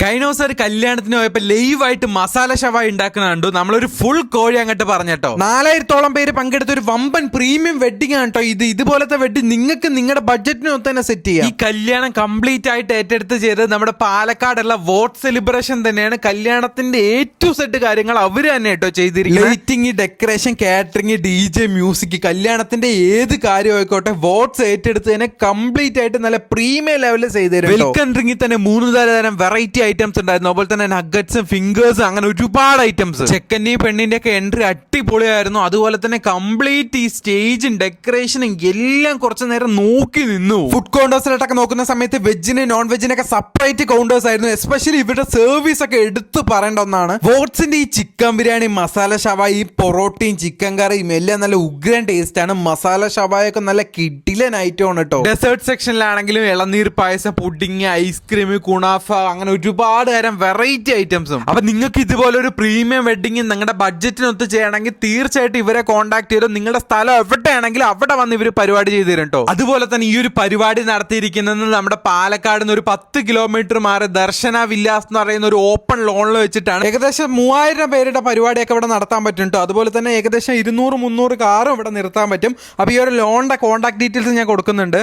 കഴിഞ്ഞ ദിവസം ഒരു കല്യാണത്തിന് പോയപ്പോ ലൈവായിട്ട് മസാല ഷവായി ഉണ്ടാക്കുന്ന കണ്ടു. നമ്മളൊരു ഫുൾ കോഴി അങ്ങോട്ട് പറഞ്ഞട്ടോ. 4000-ഓളം പേര് പങ്കെടുത്ത ഒരു വമ്പൻ പ്രീമിയം വെഡിങ് ആണ് കേട്ടോ ഇത്. ഇതുപോലത്തെ വെഡിങ് നിങ്ങൾക്ക് നിങ്ങളുടെ ബഡ്ജറ്റിന് തന്നെ സെറ്റ് ചെയ്യാം. ഈ കല്യാണം കംപ്ലീറ്റ് ആയിട്ട് ഏറ്റെടുത്ത് ചെയ്തത് നമ്മുടെ പാലക്കാടുള്ള വോട്ട് സെലിബ്രേഷൻ തന്നെയാണ്. കല്യാണത്തിന്റെ A to Z കാര്യങ്ങൾ അവര് തന്നെ കേട്ടോ ചെയ്തിരിക്കുന്നത്. Lighting, decoration, catering, DJ, music, കല്യാണത്തിന്റെ ഏത് കാര്യം ആയിക്കോട്ടെ വോട്ട്സ് ഏറ്റെടുത്ത് തന്നെ കംപ്ലീറ്റ് ആയിട്ട് നല്ല പ്രീമിയം ലെവലിൽ ചെയ്തു തരും. വെൽക്കം ഡ്രിങ്കിൽ തന്നെ 3 തരം വെറൈറ്റി ഐറ്റംസ് ഉണ്ടായിരുന്നു. അതുപോലെ തന്നെ നഗറ്റ്സും, ഫിംഗേഴ്സും, അങ്ങനെ ഒരുപാട് ഐറ്റംസ്. ചെക്കന്റെയും പെണ്ണിന്റെ ഒക്കെ എൻട്രി അടിപൊളിയായിരുന്നു. അതുപോലെ തന്നെ കംപ്ലീറ്റ് ഈ സ്റ്റേജും ഡെക്കറേഷനും എല്ലാം കുറച്ചു നേരം നോക്കി നിന്നു. ഫുഡ് കൗണ്ടേഴ്സിലോട്ടൊക്കെ നോക്കുന്ന സമയത്ത് വെജിന് നോൺ വെജിനൊക്കെ സെപ്പറേറ്റ് കൗണ്ടേഴ്സ് ആയിരുന്നു. എസ്പെഷ്യലി ഇവരുടെ സർവീസ് ഒക്കെ എടുത്തു പറയേണ്ട ഒന്നാണ്. വോട്ട്സിന്റെ ഈ ചിക്കൻ ബിരിയാണി, മസാല ഷവായി, പൊറോട്ടയും ചിക്കൻ കറിയും എല്ലാം നല്ല ഉഗ്രൻ ടേസ്റ്റ് ആണ്. മസാല ഷവായി ഒക്കെ നല്ല കിടിലൻ ഐറ്റം ആണ് കേട്ടോ. ഡെസേർട്ട് സെക്ഷനിലാണെങ്കിലും ഇളനീർ പായസം, പുഡിങ്, ഐസ്ക്രീം, കുണാഫ, അങ്ങനെ ഒരുപാട് തരം വെറൈറ്റി ഐറ്റംസും. അപ്പൊ നിങ്ങൾക്ക് ഇതുപോലെ ഒരു പ്രീമിയം വെഡിങ് നിങ്ങളുടെ ബഡ്ജറ്റിനൊത്ത് ചെയ്യണമെങ്കിൽ തീർച്ചയായിട്ടും ഇവരെ കോൺടാക്ട് ചെയ്തോ. നിങ്ങളുടെ സ്ഥലം എവിടെയാണെങ്കിലും അവിടെ വന്ന് ഇവർ പരിപാടി ചെയ്തു തരും കേട്ടോ. അതുപോലെ തന്നെ ഈ ഒരു പരിപാടി നടത്തിയിരിക്കുന്നത് നമ്മുടെ പാലക്കാട് നിന്ന് ഒരു 10 കിലോമീറ്റർ മാറി ദർശന വില്ലാസ് എന്ന് പറയുന്ന ഒരു ഓപ്പൺ ലോണിൽ വെച്ചിട്ടാണ്. ഏകദേശം 3000 പേരുടെ പരിപാടിയൊക്കെ ഇവിടെ നടത്താൻ പറ്റും കേട്ടോ. അതുപോലെ തന്നെ ഏകദേശം 200-300 കാറും ഇവിടെ നിർത്താൻ പറ്റും. അപ്പൊ ഈ ഒരു ലോണിന്റെ കോൺടാക്ട് ഡീറ്റെയിൽസ് ഞാൻ കൊടുക്കുന്നുണ്ട്.